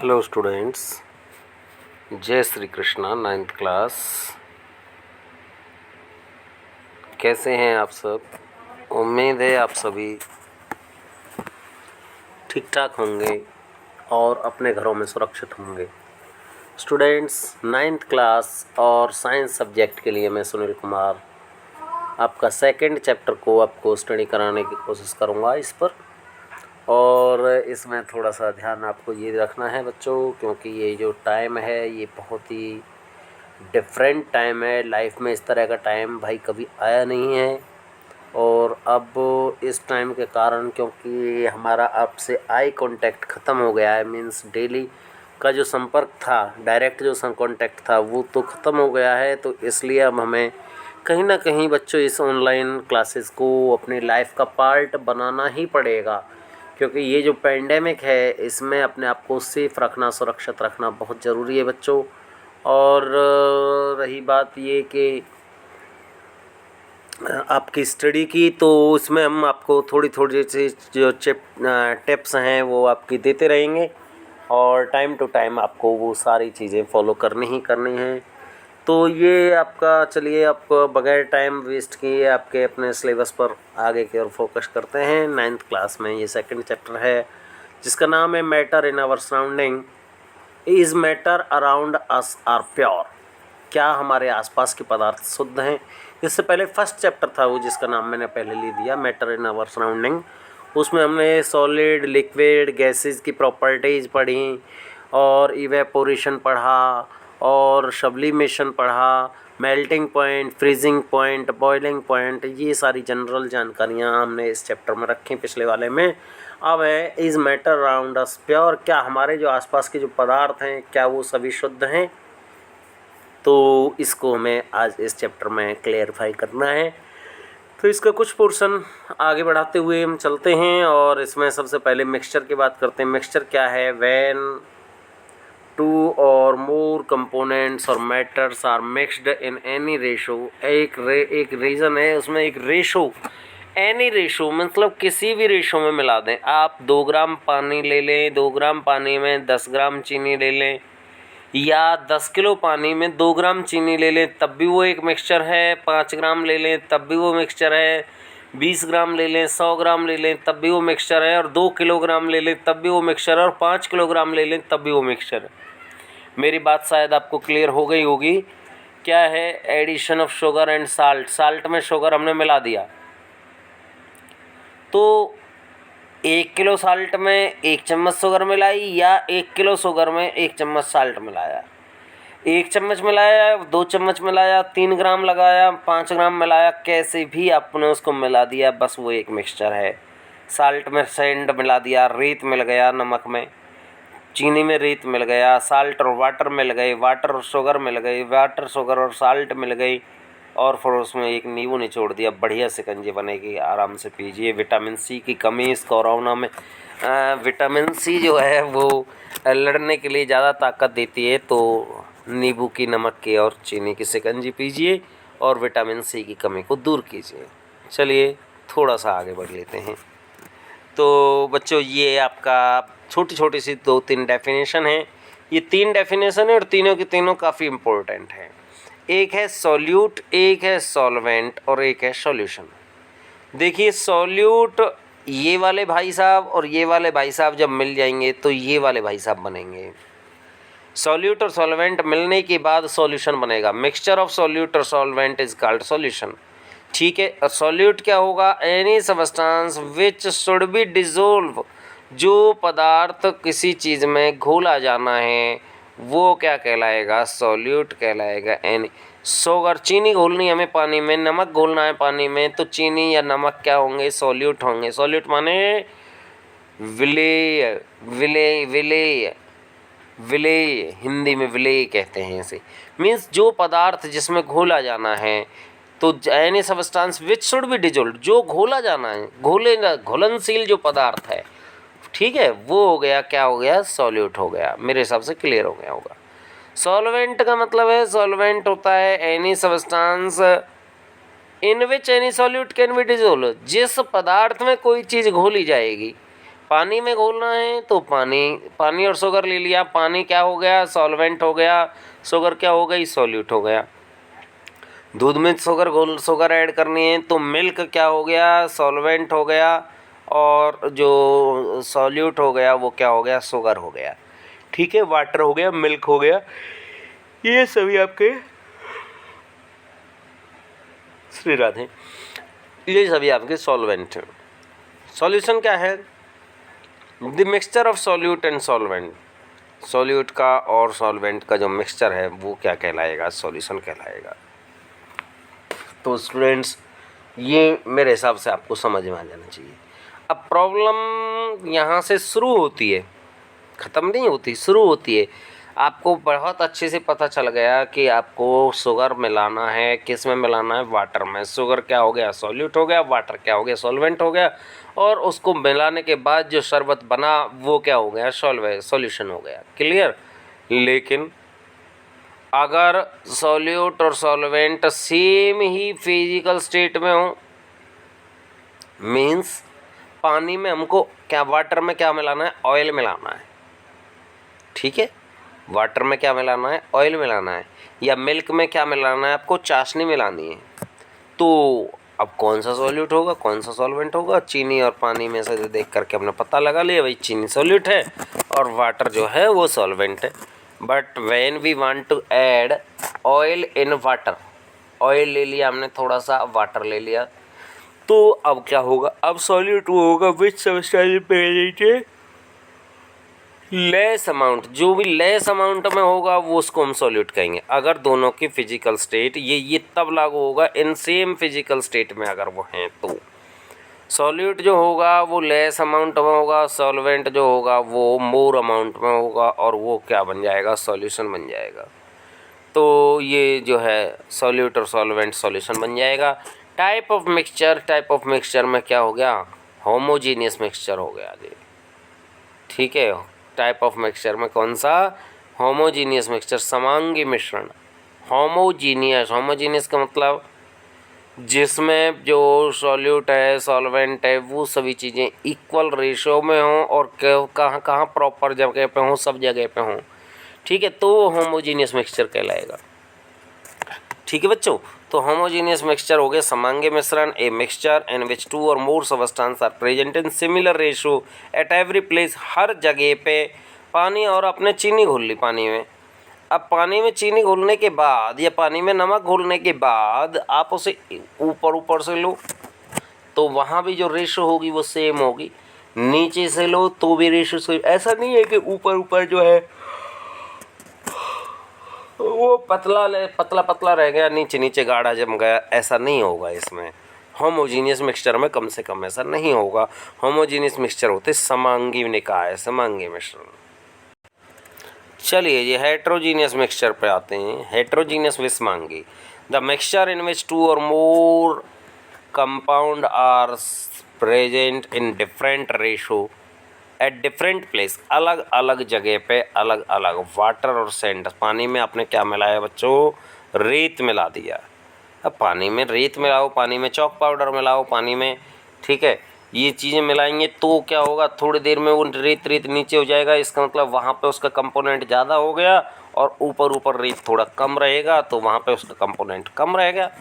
Hello students, जय Shri Krishna. 9th class, कैसे हैं आप सब? उम्मीद है आप सभी ठीक ठाक होंगे और अपने घरों में सुरक्षित होंगे। स्टूडेंट्स, 9th क्लास और साइंस सब्जेक्ट के लिए मैं सुनील कुमार आपका सेकंड चैप्टर को आपको स्टडी कराने की कोशिश करूंगा इस पर। और इसमें थोड़ा सा ध्यान आपको ये रखना है बच्चों, क्योंकि ये जो टाइम है ये बहुत ही डिफरेंट टाइम है। लाइफ में इस तरह का टाइम भाई कभी आया नहीं है। और अब इस टाइम के कारण, क्योंकि हमारा आपसे आई कांटेक्ट ख़त्म हो गया है, मींस डेली का जो संपर्क था, डायरेक्ट जो कांटेक्ट था वो तो ख़त्म हो गया है। तो इसलिए अब हमें कहीं ना कहीं बच्चों इस ऑनलाइन क्लासेस को अपनी लाइफ का पार्ट बनाना ही पड़ेगा, क्योंकि ये जो पेंडेमिक है इसमें अपने आप को सेफ रखना, सुरक्षित रखना बहुत ज़रूरी है बच्चों। और रही बात ये कि आपकी स्टडी की, तो उसमें हम आपको थोड़ी थोड़ी सी जो टिप्स हैं वो आपकी देते रहेंगे और टाइम टू टाइम आपको वो सारी चीज़ें फॉलो करनी ही करनी हैं। तो ये आपका, चलिए आपको बगैर टाइम वेस्ट किए आपके अपने सिलेबस पर आगे की ओर फोकस करते हैं। 9th क्लास में ये सेकंड चैप्टर है जिसका नाम है matter in our surrounding. Is matter around us are pure? क्या हमारे आसपास के पदार्थ शुद्ध हैं? इससे पहले फर्स्ट चैप्टर था वो जिसका नाम मैंने पहले ले दिया, मैटर इन आवर सराउंडिंग। उसमें हमने सॉलिड, लिक्विड, गैसेस की प्रॉपर्टीज़ पढ़ी और इवेपोरेशन पढ़ा और सब्लिमेशन पढ़ा, melting point, freezing point, boiling point, ये सारी जनरल जानकारियाँ हमने इस चैप्टर में रखी पिछले वाले में। अब है is matter around us pure? क्या हमारे जो आसपास के जो पदार्थ हैं क्या वो सभी शुद्ध हैं? तो इसको हमें आज इस चैप्टर में क्लेरिफाई करना है। तो इसका कुछ पोर्शन आगे बढ़ाते हुए हम चलते हैं और इसमें सबसे पहले मिक्सचर की बात करते हैं। मिक्सचर क्या है? व्हेन टू और मोर कंपोनेंट्स और matters are mixed in any ratio. एक रीज़न है उसमें, एक रेशो, एनी रेशो मतलब किसी भी रेशो में मिला दें। आप 2 ग्राम पानी ले लें, 2 ग्राम पानी में 10 ग्राम चीनी ले लें, या 10 किलो पानी में 2 ग्राम चीनी ले लें तब भी वो एक मिक्सचर है। 5 ग्राम ले लें तब भी वो मिक्सचर है। 20 ग्राम ले लें, 100 ग्राम ले लें तब भी वो मिक्सचर है। और 2 किलोग्राम ले लें तब भी वो मिक्सचर है। और 5 किलोग्राम ले लें तब भी वो मिक्सचर है। मेरी बात शायद आपको क्लियर हो गई होगी। क्या है? Addition of sugar and salt. Salt में शुगर हमने मिला दिया, तो 1 किलो साल्ट में 1 चम्मच शुगर मिलाई, या 1 किलो शुगर में 1 चम्मच साल्ट मिलाया। 1 चम्मच मिलाया, 2 चम्मच मिलाया, 3 ग्राम लगाया, 5 ग्राम मिलाया, कैसे भी आपने उसको मिला दिया, बस वो एक मिक्सचर है। साल्ट में सैंड मिला दिया, रेत मिल गया, नमक में, चीनी में रेत मिल गया, साल्ट और वाटर मिल गए, वाटर और शुगर मिल गई, वाटर शुगर और साल्ट मिल गई, और फिर उसमें एक नींबू निचोड़ दिया, बढ़िया शिकंजी बनेगी, आराम से पीजिए। विटामिन सी की कमी इस कोरोना में, विटामिन सी जो है वो लड़ने के लिए ज़्यादा ताकत देती है, तो नींबू की, नमक की और चीनी की शिकंजी पीजिए और विटामिन सी की कमी को दूर कीजिए। चलिए थोड़ा सा आगे बढ़ लेते हैं। तो बच्चों ये आपका छोटी छोटी सी 2-3 डेफिनेशन हैं। ये 3 डेफिनेशन है और तीनों की तीनों काफ़ी इम्पोर्टेंट हैं। एक है सॉल्यूट, एक है सॉल्वेंट और एक है सॉल्यूशन। देखिए सॉल्यूट, ये वाले भाई साहब और ये वाले भाई साहब जब मिल जाएंगे तो ये वाले भाई साहब बनेंगे। सॉल्यूट और सॉल्वेंट मिलने के बाद सॉल्यूशन बनेगा। मिक्सचर ऑफ सॉल्यूट और सॉल्वेंट इज कॉल्ड सॉल्यूशन। ठीक है, और सॉल्यूट क्या होगा? Any substance which should be dissolve. जो पदार्थ किसी चीज़ में घोला जाना है वो क्या कहलाएगा? सॉल्यूट कहलाएगा। एनी शुगर, चीनी घोलनी हमें पानी में, नमक घोलना है पानी में, तो चीनी या नमक क्या होंगे? सॉल्यूट होंगे। सॉल्यूट माने विलेय, विलेय, विलेय, विलेय, हिंदी में विलेय कहते हैं इसे। मीन्स जो पदार्थ जिसमें घोला जाना है, तो any substance which should be dissolve, जो घोला जाना है, घुलनशील जो पदार्थ है, ठीक है, वो हो गया, क्या हो गया? सॉल्यूट हो गया। मेरे हिसाब से क्लियर हो गया होगा। सॉल्वेंट का मतलब है, सॉल्वेंट होता है any substance in which any solute can be dissolve. जिस पदार्थ में कोई चीज़ घोली जाएगी, पानी में घोलना है तो पानी और शुगर ले लिया। पानी क्या हो गया, सॉल्वेंट हो गया। शुगर क्या हो गई, सॉल्यूट हो गया। दूध में शुगर ऐड करनी है तो मिल्क क्या हो गया, सॉल्वेंट हो गया। और जो सॉल्यूट हो गया वो क्या हो गया, शुगर हो गया। ठीक है, वाटर हो गया, मिल्क हो गया। ये सभी आपके श्री राधे, ये सभी आपके सॉल्वेंट हैं। सॉल्यूशन क्या है, the mixture of solute and solvent. Solute का और सॉल्वेंट का जो मिक्सचर है वो क्या कहलाएगा, सॉल्यूशन कहलाएगा। तो स्टूडेंट्स, ये मेरे हिसाब से आपको समझ में आ जाना चाहिए। अब प्रॉब्लम यहाँ से शुरू होती है, ख़त्म नहीं होती, शुरू होती है। आपको बहुत अच्छे से पता चल गया कि आपको शुगर मिलाना है, किस में मिलाना है, वाटर में। शुगर क्या हो गया, सॉल्यूट हो गया। वाटर क्या हो गया, सॉल्वेंट हो गया। और उसको मिलाने के बाद जो शरबत बना वो क्या हो गया, सॉल्यूशन हो गया। क्लियर। लेकिन अगर सॉल्यूट और सॉल्वेंट सेम ही फिजिकल स्टेट में हो, मीन्स पानी में हमको क्या, वाटर में क्या मिलाना है, ऑयल मिलाना है। ठीक है, वाटर में क्या मिलाना है, ऑयल मिलाना है। या मिल्क में क्या मिलाना है, आपको चाशनी मिलानी है। तो अब कौन सा सॉल्यूट होगा, कौन सा सॉल्वेंट होगा, चीनी और पानी में से देख करके हमने पता लगा लिया भाई चीनी सॉल्यूट है और वाटर जो है वो सॉल्वेंट है। But when we want to add oil in water, oil ले लिया हमने थोड़ा सा, वाटर ले लिया, तो अब क्या होगा, अब सॉल्यूट वो होगा which substance present less amount, जो भी लेस अमाउंट में होगा वो उसको हम सॉल्यूट कहेंगे। अगर दोनों की फिजिकल स्टेट ये तब लागू होगा इन सेम फिजिकल स्टेट में अगर वो हैं तो। सॉल्यूट जो होगा वो लेस अमाउंट में होगा, सॉल्वेंट जो होगा वो मोर अमाउंट में होगा, और वो क्या बन जाएगा, सॉल्यूशन बन जाएगा। तो ये जो है सॉल्यूट और सॉल्वेंट सॉल्यूशन बन जाएगा। टाइप ऑफ मिक्सचर में क्या हो गया, होमोजीनियस मिक्सचर हो गया जी। ठीक है, टाइप ऑफ मिक्सचर में कौन सा, होमोजीनियस मिक्सचर, समांगी मिश्रण। होमोजीनियस का मतलब जिसमें जो सॉल्यूट है, सॉल्वेंट है, वो सभी चीज़ें इक्वल रेशियो में हों और कहाँ कहाँ प्रॉपर जगह पे हों, सब जगह पे हों। ठीक है, तो वो होमोजीनियस मिक्सचर कहलाएगा। ठीक है बच्चों, तो होमोजीनियस मिक्सचर हो गया समांगी मिश्रण, a mixture in which two और more substance are present in similar ratio at every place. हर जगह पे पानी और अपने चीनी घोल ली पानी में। अब पानी में चीनी घोलने के बाद या पानी में नमक घोलने के बाद आप उसे ऊपर से लो तो वहाँ भी जो रेशियो होगी वो सेम होगी। नीचे से लो तो भी रेशियो सेम। ऐसा नहीं है कि ऊपर जो है वो पतला रह गया, नीचे गाढ़ा जम गया, ऐसा नहीं होगा इसमें। होमोजीनियस मिक्सचर में कम से कम ऐसा नहीं होगा। होमोजीनियस मिक्सचर होते समांगी निकाय, समांगी मिश्रण। चलिए ये हेट्रोजीनियस मिक्सचर पे आते हैं। हेट्रोजीनियस विषमांगी, the mixture in which two और more compound are present in different ratio at different place. अलग अलग जगह पे अलग अलग वाटर और सैंड। पानी में आपने क्या मिलाया बच्चों, रेत मिला दिया। अब पानी में रेत मिलाओ, पानी में चॉक पाउडर मिलाओ, पानी में, ठीक है, ये चीज़ें मिलाएंगे तो क्या होगा, थोड़ी देर में वो रेत नीचे हो जाएगा। इसका मतलब वहाँ पे उसका कंपोनेंट ज़्यादा हो गया और ऊपर रेत थोड़ा कम रहेगा, तो वहाँ पे उसका कंपोनेंट कम रहेगा।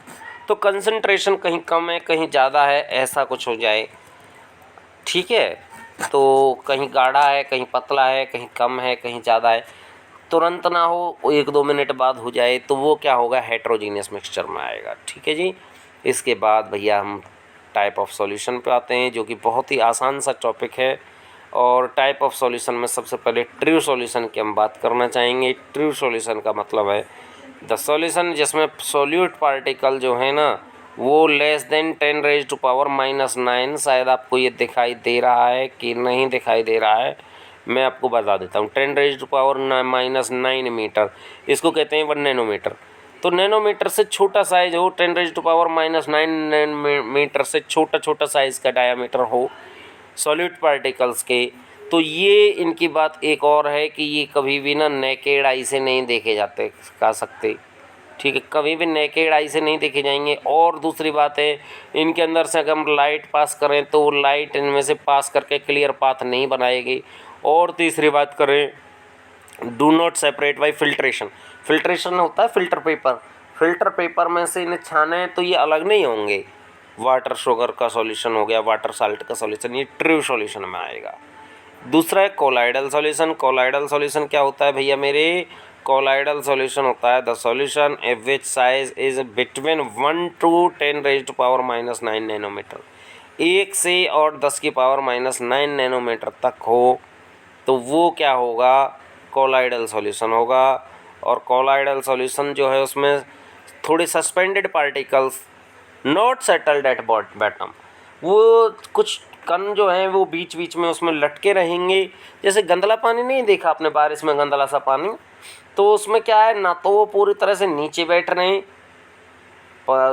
तो कंसंट्रेशन कहीं कम है कहीं ज़्यादा है, ऐसा कुछ हो जाए। ठीक है, तो कहीं गाढ़ा है कहीं पतला है, कहीं कम है कहीं ज़्यादा है, तुरंत ना हो, 1-2 मिनट बाद हो जाए, तो वो क्या होगा, हेट्रोजीनियस मिक्सचर में आएगा। ठीक है जी। इसके बाद भैया हम टाइप ऑफ सॉल्यूशन पे आते हैं, जो कि बहुत ही आसान सा टॉपिक है। और टाइप ऑफ सॉल्यूशन में सबसे पहले ट्रू सॉल्यूशन की हम बात करना चाहेंगे। ट्रू सॉल्यूशन का मतलब है द सॉल्यूशन जिसमें सॉल्यूट पार्टिकल जो है ना वो लेस देन 10⁻⁻⁹। शायद आपको ये दिखाई दे रहा है कि नहीं दिखाई दे रहा है, मैं आपको बता देता हूँ। 10⁻⁻⁹ मीटर, इसको कहते हैं 1 नैनोमीटर। तो नैनोमीटर से छोटा साइज हो, 10⁻⁹ मीटर से छोटा साइज का डायामीटर हो सॉलिड पार्टिकल्स के, तो ये इनकी बात एक और है कि ये कभी भी ना नेकेड आई से नहीं देखे जा सकते। ठीक है, कभी भी नेकेड आई से नहीं देखे जाएंगे। और दूसरी बात है, इनके अंदर से अगर हम लाइट पास करें तो लाइट इनमें से पास करके क्लियर पाथ नहीं बनाएगी। और तीसरी बात करें, do not separate by filtration. Filtration होता है फिल्टर पेपर, फिल्टर पेपर में से इन्हें छाने तो ये अलग नहीं होंगे। वाटर शुगर का सॉल्यूशन हो गया, वाटर साल्ट का सॉल्यूशन, ये ट्रू सॉल्यूशन में आएगा। दूसरा है कोलाइडल सॉल्यूशन। कोलाइडल सॉल्यूशन क्या होता है भैया मेरे? कोलाइडल सॉल्यूशन होता है the solution a which size is between 1 to 10⁻⁻9 nanometer, 1 से और 10⁻�9 नैनोमीटर तक हो तो वो क्या होगा? कोलाइडल सॉल्यूशन होगा। और कोलाइडल सॉल्यूशन जो है उसमें थोड़े suspended particles not settled at bottom, वो कुछ कण जो हैं वो बीच बीच में उसमें लटके रहेंगे। जैसे गंदला पानी नहीं देखा आपने, बारिश में गंदला सा पानी, तो उसमें क्या है ना, तो वो पूरी तरह से नीचे बैठ रहे हैं,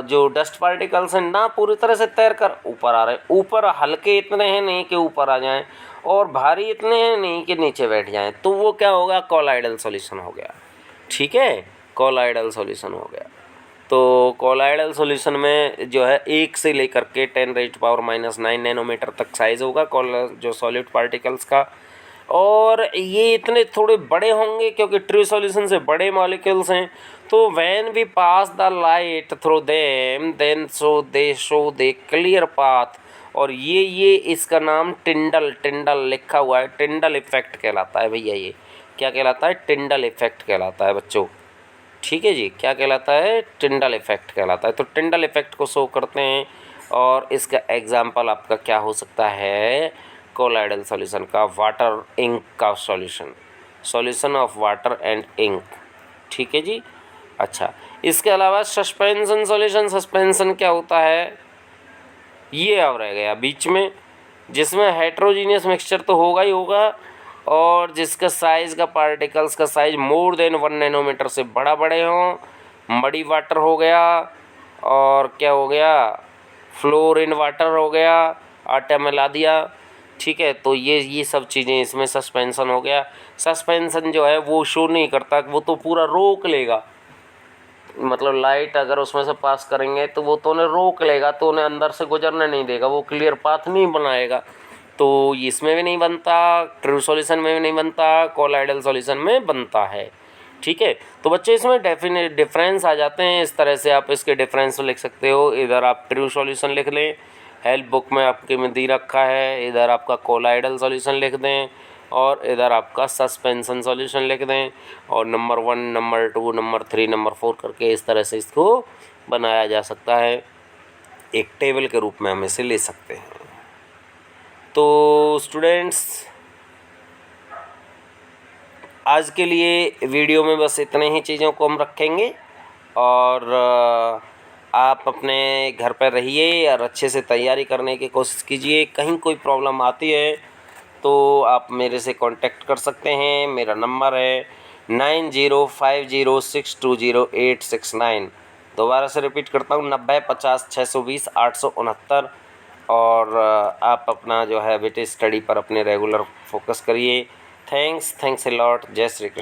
जो डस्ट पार्टिकल्स हैं ना पूरी तरह से तैर कर ऊपर आ रहे हैं। ऊपर हल्के इतने हैं नहीं कि ऊपर आ जाएं, और भारी इतने हैं नहीं कि नीचे बैठ जाएं, तो वो क्या होगा? कोलाइडल सॉल्यूशन हो गया। ठीक है, कोलाइडल सॉल्यूशन हो गया। तो कोलाइडल सॉल्यूशन में जो है 1 से लेकर के 10⁻⁹ नैनोमीटर तक साइज़ होगा जो सॉलिड पार्टिकल्स का। और ये इतने थोड़े बड़े होंगे क्योंकि ट्रू सॉल्यूशन से बड़े मॉलिक्यूल्स हैं। तो when we pass the light through them then they show they clear path. और ये इसका नाम टिंडल लिखा हुआ है, टिंडल इफेक्ट कहलाता है भैया। ये क्या कहलाता है? टिंडल इफेक्ट कहलाता है बच्चों। ठीक है जी, क्या कहलाता है? टिंडल इफेक्ट कहलाता है। तो टिंडल इफेक्ट को शो करते हैं। और इसका एग्जाम्पल आपका क्या हो सकता है? कोलाइडल सॉल्यूशन का वाटर इंक का solution of water and ink. ठीक है जी। अच्छा, इसके अलावा सस्पेंशन सॉल्यूशन। सस्पेंशन क्या होता है? ये अब रह गया बीच में, जिसमें हेट्रोजीनियस मिक्सचर तो होगा ही होगा, और जिसका साइज़ का पार्टिकल्स का साइज मोर देन 1 नैनोमीटर से बड़े हों। मडी वाटर हो गया, और क्या हो गया? फ्लोरिन वाटर हो गया, आटा मिला दिया। ठीक है, तो ये सब चीज़ें इसमें सस्पेंशन हो गया। सस्पेंशन जो है वो शो नहीं करता, वो तो पूरा रोक लेगा। मतलब लाइट अगर उसमें से पास करेंगे तो वो तो उन्हें रोक लेगा, तो उन्हें अंदर से गुजरने नहीं देगा, वो क्लियर पाथ नहीं बनाएगा। तो इसमें भी नहीं बनता, ट्रू सॉल्यूशन में भी नहीं बनता, कोलाइडल सॉल्यूशन में बनता है। ठीक है, तो बच्चे इसमें डेफिनेट डिफरेंस आ जाते हैं। इस तरह से आप इसके डिफरेंस लिख सकते हो। इधर आप ट्रू सॉल्यूशन लिख लें, हेल्प बुक में आपके में दी रखा है। इधर आपका कोलाइडल सॉल्यूशन लिख दें, और इधर आपका सस्पेंशन सॉल्यूशन लिख दें, और नंबर 1, नंबर 2, नंबर 3, नंबर 4 करके इस तरह से इसको बनाया जा सकता है। एक टेबल के रूप में हम इसे ले सकते हैं। तो स्टूडेंट्स, आज के लिए वीडियो में बस इतने ही चीज़ों को हम रखेंगे। और आप अपने घर पर रहिए और अच्छे से तैयारी करने की कोशिश कीजिए। कहीं कोई प्रॉब्लम आती है तो आप मेरे से कांटेक्ट कर सकते हैं। मेरा नंबर है 9050620869। दोबारा से रिपीट करता हूँ, 9050620869। और आप अपना जो है बेटे स्टडी पर अपने रेगुलर फोकस करिए। Thanks a lot. जय श्री कृष्ण।